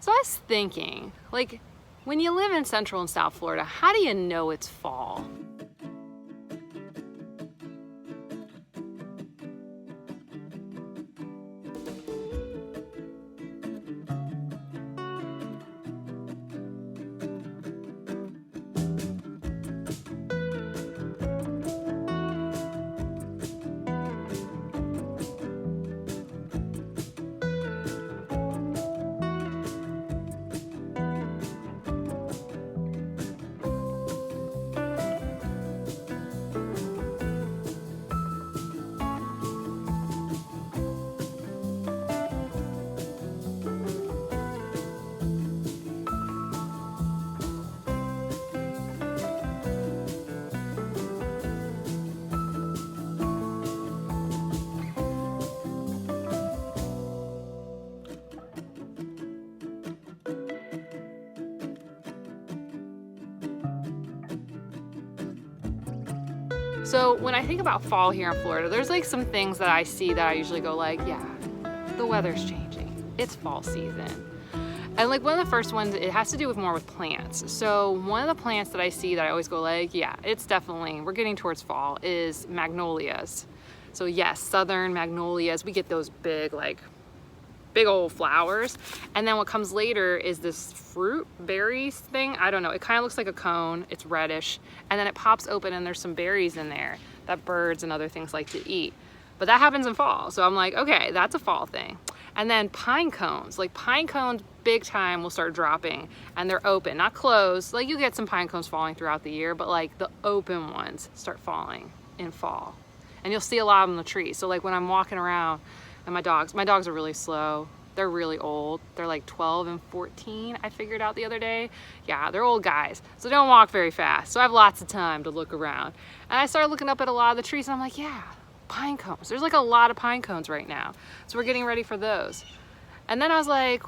So I was thinking, like, when you live in Central and South Florida, how do you know it's fall? So when I think about fall here in Florida, there's like some things that I see that I usually go like, yeah, the weather's changing. It's fall season. And like one of the first ones, it has to do with more with plants. So one of the plants that I see that I always go like, yeah, it's definitely, we're getting towards fall, is magnolias. So yes, southern magnolias, we get those big, like big old flowers. And then what comes later is this fruit berries thing. I don't know, it kind of looks like a cone, it's reddish, and then it pops open and there's some berries in there that birds and other things like to eat. But that happens in fall, so I'm like, okay, that's a fall thing. And then pine cones, like pine cones big time will start dropping, and they're open, not closed. Like you get some pine cones falling throughout the year, but like the open ones start falling in fall. And you'll see a lot of them in the trees. So like when I'm walking around, and my dogs are really slow. They're really old. They're like 12 and 14, I figured out the other day. Yeah, they're old guys, so they don't walk very fast. So I have lots of time to look around. And I started looking up at a lot of the trees and I'm like, yeah, pine cones. There's like a lot of pine cones right now. So we're getting ready for those. And then I was like,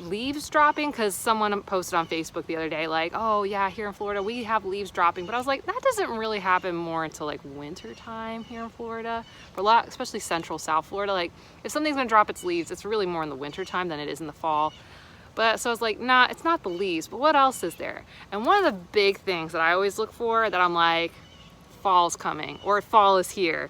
leaves dropping, because someone posted on Facebook the other day like, oh yeah, here in Florida we have leaves dropping, but I was like, that doesn't really happen more until like winter time here in Florida, for a lot, especially Central South Florida. Like if something's gonna drop its leaves, it's really more in the winter time than it is in the fall. But so I was like, nah, it's not the leaves, but what else is there? And one of the big things that I always look for, that I'm like, fall's coming, or fall is here,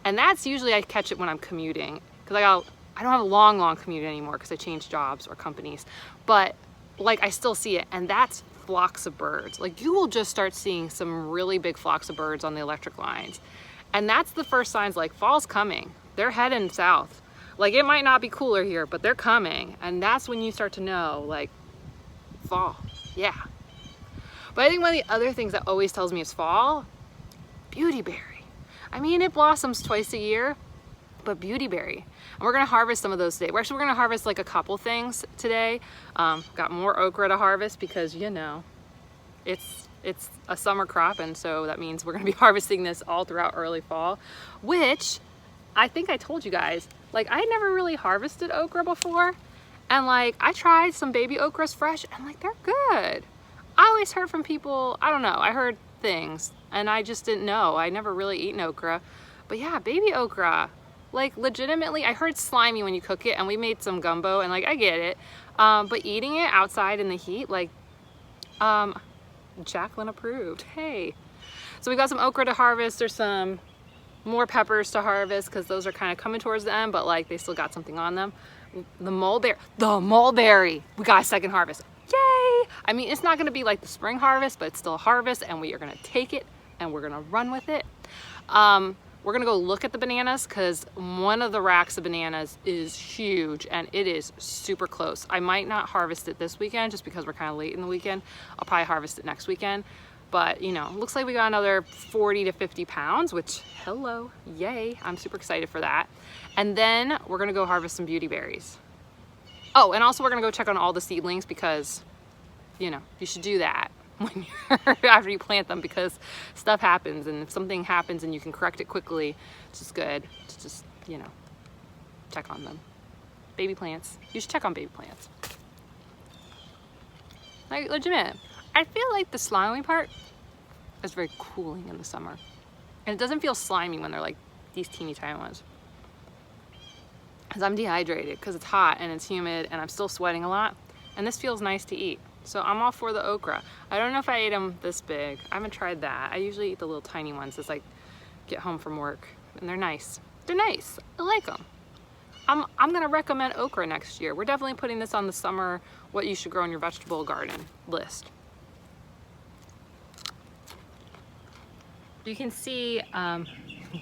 and that's usually I catch it when I'm commuting, because I don't have a long commute anymore because I changed jobs or companies, but like I still see it, and that's flocks of birds. Like you will just start seeing some really big flocks of birds on the electric lines. And that's the first signs like fall's coming. They're heading south. Like it might not be cooler here, but they're coming. And that's when you start to know like fall, yeah. But I think one of the other things that always tells me it's fall, beautyberry. I mean, it blossoms twice a year, but beautyberry. And we're gonna harvest some of those today. We're gonna harvest like a couple things today. Got more okra to harvest because you know, it's a summer crop, and so that means we're gonna be harvesting this all throughout early fall, which I think I told you guys, like I had never really harvested okra before, and like I tried some baby okras fresh and like they're good. I always heard from people, I don't know, I heard things and I just didn't know. I never really eaten okra, but yeah, baby okra, like legitimately, I heard slimy when you cook it, and we made some gumbo, and like I get it, but eating it outside in the heat, like Jacqueline approved. Hey, so we got some okra to harvest. There's some more peppers to harvest because those are kind of coming towards the end, but like they still got something on them. The mulberry, we got a second harvest. Yay! I mean, it's not going to be like the spring harvest, but it's still a harvest, and we are going to take it and we're going to run with it. We're gonna go look at the bananas because one of the racks of bananas is huge and it is super close. I might not harvest it this weekend just because we're kind of late in the weekend. I'll probably harvest it next weekend. But you know, looks like we got another 40 to 50 pounds, which hello, yay. I'm super excited for that. And then we're gonna go harvest some beauty berries. Oh, and also we're gonna go check on all the seedlings because, you know, you should do that when after you plant them, because stuff happens, and if something happens and you can correct it quickly, it's just good to just, you know, check on them. Baby plants, you should check on baby plants. Like legit, I feel like the slimy part is very cooling in the summer, and it doesn't feel slimy when they're like these teeny tiny ones. Because I'm dehydrated because it's hot and it's humid and I'm still sweating a lot. and this feels nice to eat. So I'm all for the okra. I don't know if I ate them this big. I haven't tried that. I usually eat the little tiny ones as I get home from work, and they're nice. They're nice. I like them. I'm gonna recommend okra next year. We're definitely putting this on the summer what you should grow in your vegetable garden list. You can see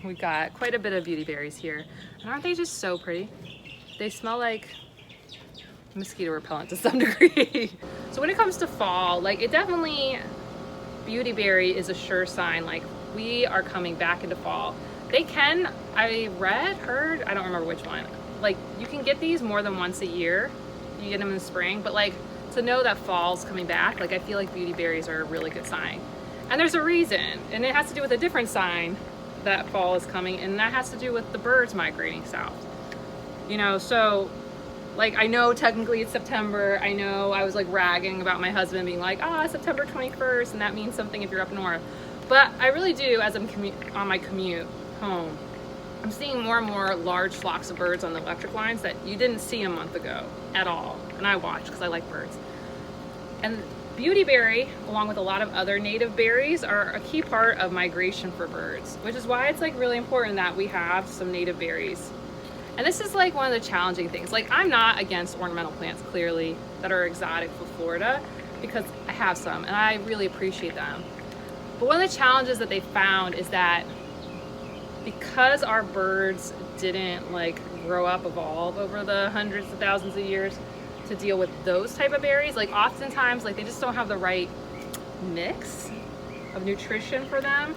we've got quite a bit of beauty berries here. And aren't they just so pretty? They smell like mosquito repellent to some degree. So when it comes to fall, like it definitely, beauty berry is a sure sign, like we are coming back into fall. They can, I heard, I don't remember which one, like you can get these more than once a year. You get them in the spring, but like to know that fall's coming back, like I feel like beauty berries are a really good sign. And there's a reason, and it has to do with a different sign that fall is coming, and that has to do with the birds migrating south. You know, so like I know technically it's September. I know I was like ragging about my husband being like, September 21st, and that means something if you're up north. But I really do, as I'm on my commute home, I'm seeing more and more large flocks of birds on the electric lines that you didn't see a month ago at all. And I watch because I like birds. And beautyberry, along with a lot of other native berries, are a key part of migration for birds, which is why it's like really important that we have some native berries. And this is like one of the challenging things. Like I'm not against ornamental plants, clearly, that are exotic for Florida, because I have some and I really appreciate them. But one of the challenges that they found is that because our birds didn't like grow up, evolve over the hundreds of thousands of years to deal with those type of berries, like oftentimes like they just don't have the right mix of nutrition for them.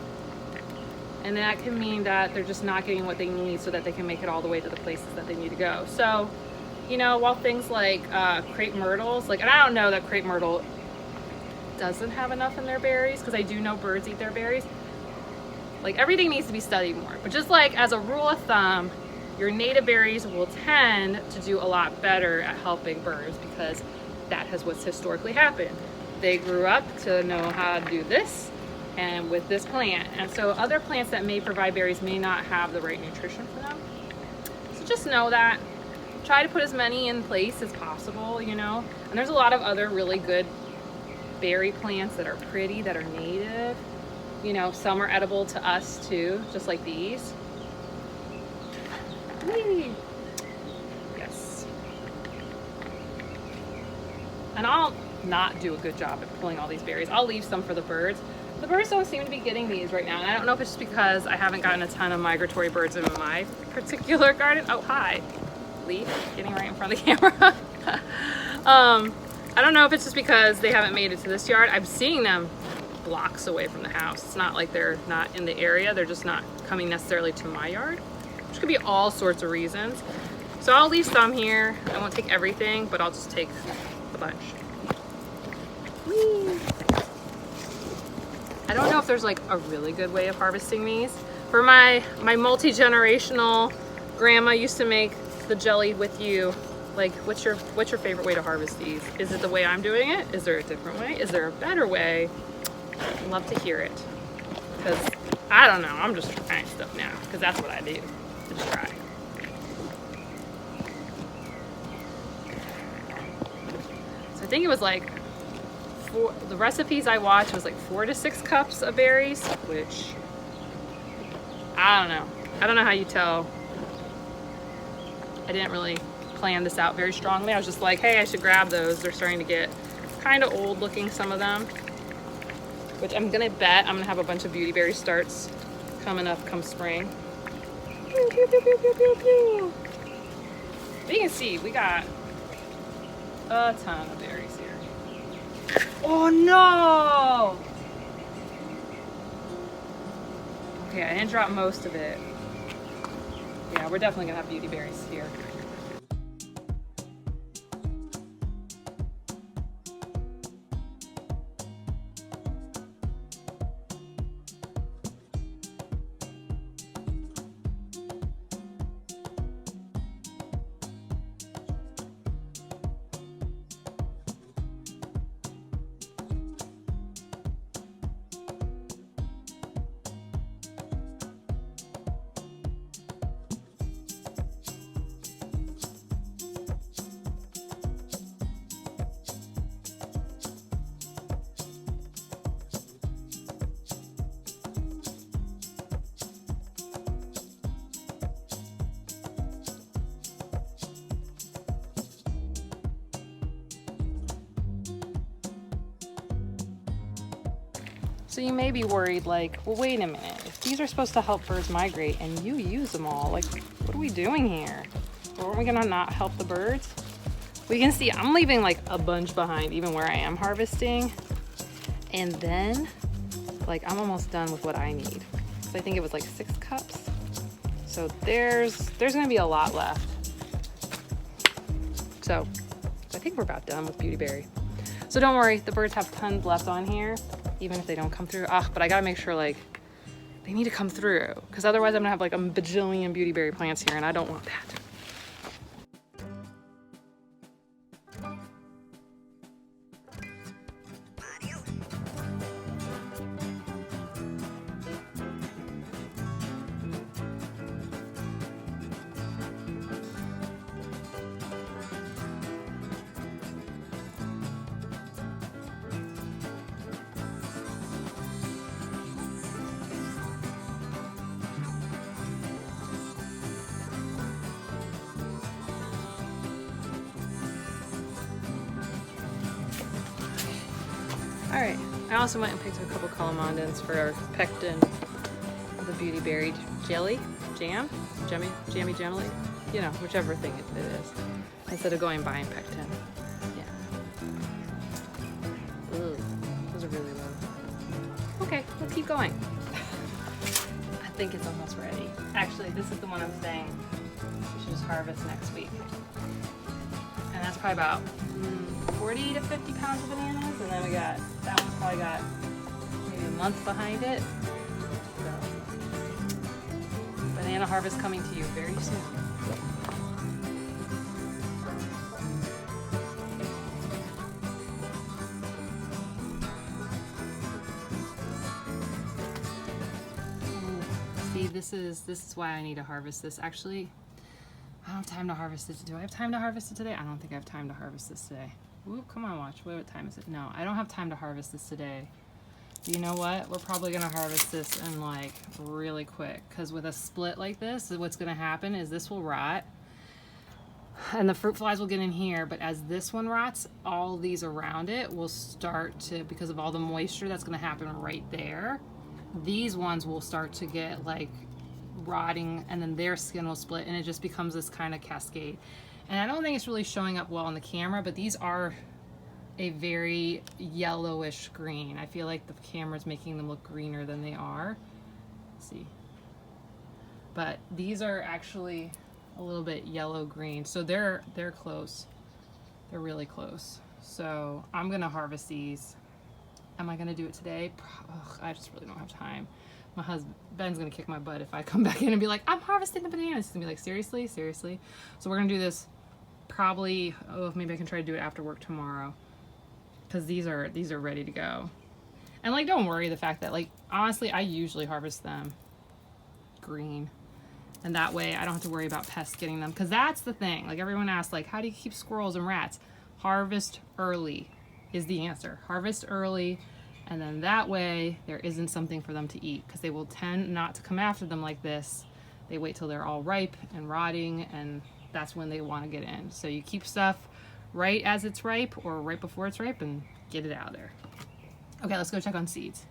And that can mean that they're just not getting what they need so that they can make it all the way to the places that they need to go. So, you know, while things like crepe myrtles, like, and I don't know that crepe myrtle doesn't have enough in their berries, because I do know birds eat their berries. Like everything needs to be studied more. But just like as a rule of thumb, your native berries will tend to do a lot better at helping birds, because that has what's historically happened. They grew up to know how to do this and with this plant. And so other plants that may provide berries may not have the right nutrition for them. So just know that. Try to put as many in place as possible, you know. And there's a lot of other really good berry plants that are pretty, that are native. You know, some are edible to us too, just like these. Whee! Yes. And I'll not do a good job at pulling all these berries. I'll leave some for the birds. The birds don't seem to be getting these right now. And I don't know if it's just because I haven't gotten a ton of migratory birds in my particular garden. Oh, hi. Leaf, getting right in front of the camera. I don't know if it's just because they haven't made it to this yard. I'm seeing them blocks away from the house. It's not like they're not in the area. They're just not coming necessarily to my yard, which could be all sorts of reasons. So I'll leave some here. I won't take everything, but I'll just take a bunch. Whee! I don't know if there's like a really good way of harvesting these. For my multi-generational grandma used to make the jelly with you. Like, what's your favorite way to harvest these? Is it the way I'm doing it? Is there a different way? Is there a better way? I'd love to hear it. Because I don't know, I'm just trying stuff now, because that's what I do. Just try. So I think it was like the recipes I watched was like 4 to 6 cups of berries, which I don't know. I don't know how you tell. I didn't really plan this out very strongly. I was just like, hey, I should grab those. They're starting to get kind of old looking, some of them, which I'm gonna bet I'm gonna have a bunch of beauty berry starts coming up come spring. Pew, pew, pew, pew, pew, pew, pew. But you can see we got a ton of berries here. Oh no! Okay, I didn't drop most of it. Yeah, we're definitely gonna have beauty berries here. So you may be worried like, well, wait a minute. If these are supposed to help birds migrate and you use them all, like, what are we doing here? Or aren't we gonna not help the birds? We can see I'm leaving like a bunch behind even where I am harvesting. And then, like, I'm almost done with what I need. So I think it was like 6 cups. So there's gonna be a lot left. So I think we're about done with Beautyberry. So don't worry, the birds have tons left on here, even if they don't come through. But I gotta make sure like they need to come through, because otherwise I'm gonna have like a bajillion Beautyberry plants here and I don't want that. All right, I also went and picked up a couple calamondins for our pectin, the Beautyberry jelly, jammy jelly, you know, whichever thing it is, instead of going buying pectin. Yeah. Ooh, those are really low. Okay, let's keep going. I think it's almost ready. Actually, this is the one I'm saying we should just harvest next week. And that's probably about 40 to 50 pounds of bananas, and then we got, that one's probably got maybe a month behind it. So, banana harvest coming to you very soon. See, this is why I need to harvest this. Actually, I don't have time to harvest it. Do I have time to harvest it today? I don't think I have time to harvest this today. Whoop, come on, watch. What time is it? No, I don't have time to harvest this today. You know what? We're probably gonna harvest this in like really quick, because with a split like this, what's gonna happen is this will rot and the fruit flies will get in here, but as this one rots, all these around it will start to, because of all the moisture that's gonna happen right there, these ones will start to get like rotting, and then their skin will split, and it just becomes this kind of cascade. And I don't think it's really showing up well on the camera, but these are a very yellowish green. I feel like the camera's making them look greener than they are. Let's see. But these are actually a little bit yellow green. So they're close. They're really close. So I'm gonna harvest these. Am I gonna do it today? Ugh, I just really don't have time. My husband, Ben's gonna kick my butt if I come back in and be like, I'm harvesting the bananas. He's gonna be like, seriously? Seriously? So we're gonna do this probably, maybe I can try to do it after work tomorrow, because these are ready to go. And like, don't worry the fact that, like, honestly, I usually harvest them green, and that way I don't have to worry about pests getting them, because that's the thing. Like, everyone asks, like, how do you keep squirrels and rats? Harvest early is the answer. Harvest early, and then that way there isn't something for them to eat, because they will tend not to come after them like this. They wait till they're all ripe and rotting, and that's when they want to get in. So you keep stuff right as it's ripe or right before it's ripe and get it out of there. Okay, let's go check on seeds.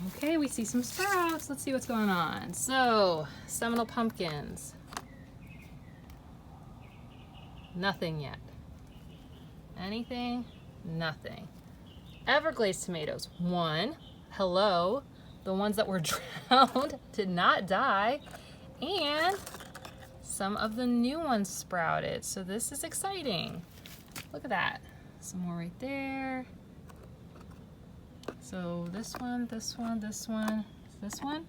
Okay, we see some sprouts. Let's see what's going on. So, Seminole pumpkins. Nothing yet. Anything? Nothing. Everglades tomatoes. 1. Hello. The ones that were drowned did not die. And some of the new ones sprouted. So this is exciting. Look at that. Some more right there. So this one, this one, this one, this one.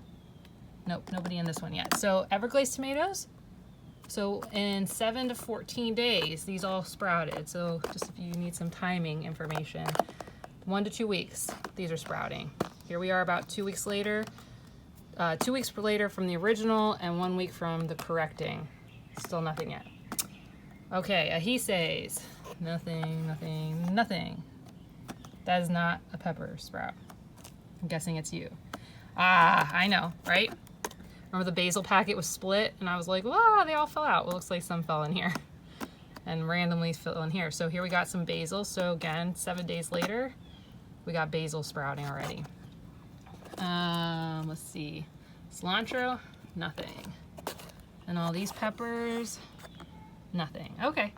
Nope, nobody in this one yet. So Everglades tomatoes. So in 7 to 14 days, these all sprouted. So just if you need some timing information, 1 to 2 weeks, these are sprouting. Here we are about 2 weeks later. 2 weeks later from the original and 1 week from the correcting. Still nothing yet. Okay, Ahises. Nothing, nothing, nothing. That is not a pepper sprout. I'm guessing it's you. Ah, I know, right? Remember the basil packet was split and I was like, wow, they all fell out. Well, looks like some fell in here and randomly fell in here. So here we got some basil. So again, 7 days later, we got basil sprouting already. Let's see. Cilantro, nothing. And all these peppers, nothing. Okay,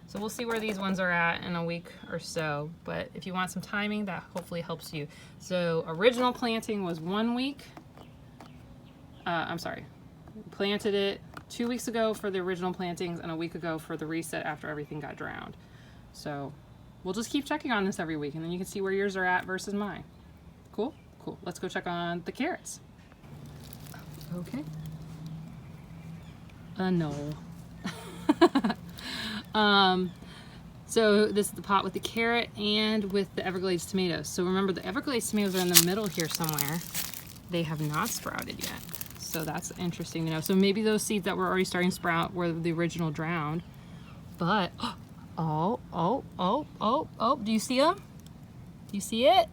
so we'll see where these ones are at in a week or so. But if you want some timing, that hopefully helps you. So original planting was 1 week. I'm sorry, planted it 2 weeks ago for the original plantings and a week ago for the reset after everything got drowned. So we'll just keep checking on this every week, and then you can see where yours are at versus mine. Cool? Cool. Let's go check on the carrots. Okay. No. So this is the pot with the carrot and with the Everglades tomatoes. So remember, the Everglades tomatoes are in the middle here somewhere. They have not sprouted yet. So that's interesting to know. So maybe those seeds that were already starting to sprout were the original drowned. But, oh, do you see them? Do you see it?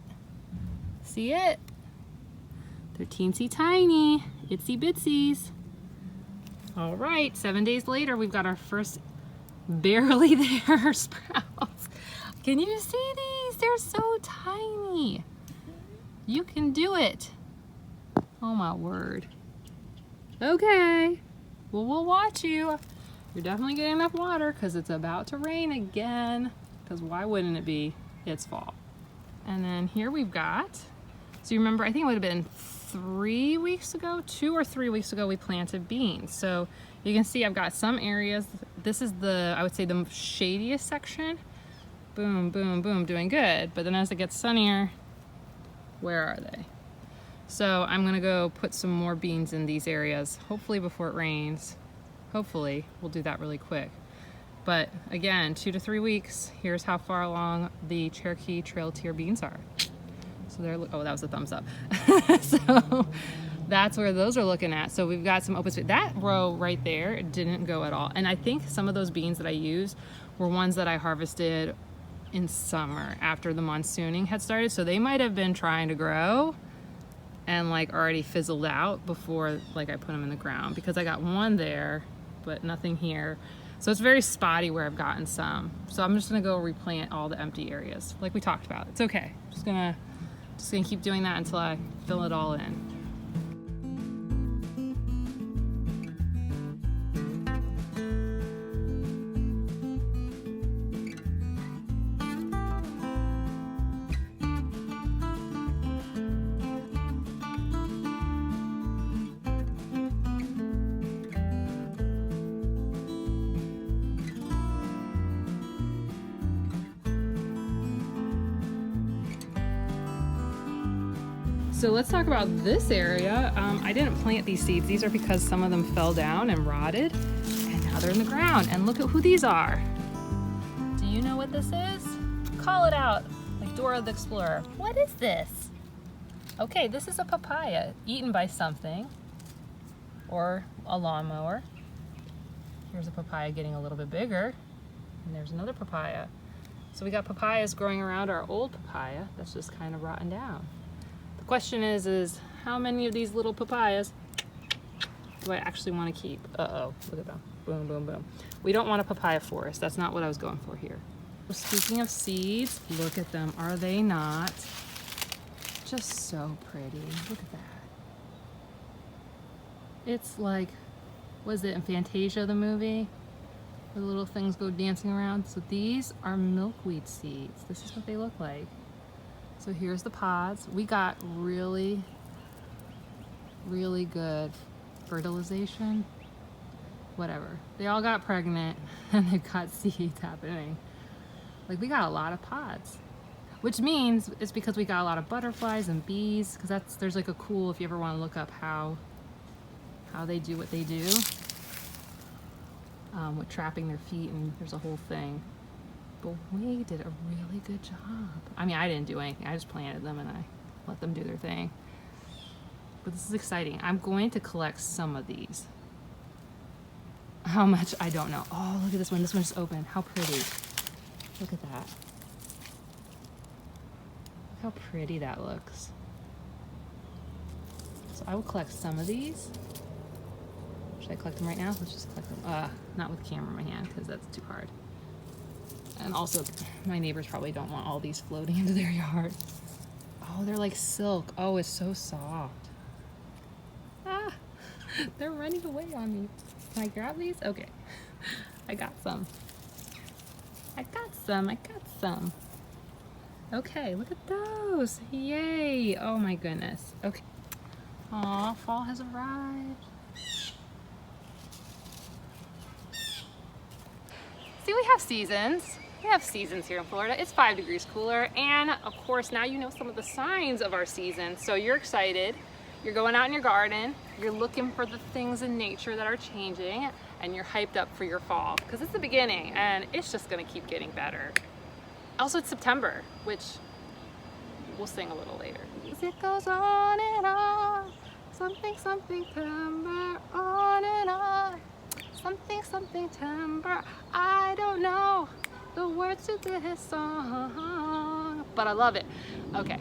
See it? They're teensy tiny, itsy bitsies. All right, 7 days later, we've got our first barely there sprouts. Can you see these? They're so tiny. You can do it. Oh my word. Okay, well, we'll watch you. You're definitely getting enough water because it's about to rain again. Because why wouldn't it be? It's fall. And then here we've got, so you remember, I think it would have been 3 weeks ago, 2 or 3 weeks ago, we planted beans. So you can see I've got some areas. This is the, I would say, the shadiest section. Boom, boom, boom, doing good. But then as it gets sunnier, where are they? So I'm gonna go put some more beans in these areas, hopefully before it rains. Hopefully, we'll do that really quick. But again, 2 to 3 weeks, here's how far along the Cherokee Trail Tier beans are. So they're, oh, that was a thumbs up. So that's where those are looking at. So we've got some open space. That row right there didn't go at all. And I think some of those beans that I used were ones that I harvested in summer after the monsooning had started. So they might have been trying to grow and like already fizzled out before like I put them in the ground, because I got one there, but nothing here. So it's very spotty where I've gotten some. So I'm just gonna go replant all the empty areas like we talked about. It's okay. Just gonna keep doing that until I fill it all in. So let's talk about this area. I didn't plant these seeds. These are because some of them fell down and rotted, and now they're in the ground. And look at who these are. Do you know what this is? Call it out, like Dora the Explorer. What is this? Okay, this is a papaya eaten by something, or a lawnmower. Here's a papaya getting a little bit bigger, and there's another papaya. So we got papayas growing around our old papaya that's just kind of rotten down. The question is how many of these little papayas do I actually want to keep? Uh-oh, look at them. Boom, boom, boom. We don't want a papaya forest. That's not what I was going for here. Speaking of seeds, look at them. Are they not just so pretty? Look at that. It's like, was it in Fantasia, the movie? Where the little things go dancing around. So these are milkweed seeds. This is what they look like. So here's the pods. We got really, really good fertilization. Whatever. They all got pregnant and they've got seeds happening. Like, we got a lot of pods, which means it's because we got a lot of butterflies and bees, because there's like a cool, if you ever want to look up how they do what they do with trapping their feet, and there's a whole thing. But we did a really good job. I mean, I didn't do anything. I just planted them and I let them do their thing. But this is exciting. I'm going to collect some of these. How much, I don't know. Oh, look at this one. This one's open. How pretty. Look at that. Look how pretty that looks. So I will collect some of these. Should I collect them right now? Let's just collect them. Not with the camera in my hand, because that's too hard. And also, my neighbors probably don't want all these floating into their yard. Oh, Oh, they're like silk. Oh, it's so soft. Ah, they're running away on me. Can I grab these? Okay, I got some. I got some. Okay, look at those. Yay. Oh my goodness. Okay. Aw, fall has arrived. See, we have seasons. We have seasons here in Florida. It's 5 degrees cooler, and of course now you know some of the signs of our season. So you're excited. You're going out in your garden. You're looking for the things in nature that are changing, and you're hyped up for your fall because it's the beginning and it's just gonna keep getting better. Also, it's September, which we'll sing a little later. It goes on and on, something, something, timber, on and on. Something, something, timber, I don't know the words to this song, but I love it. Okay.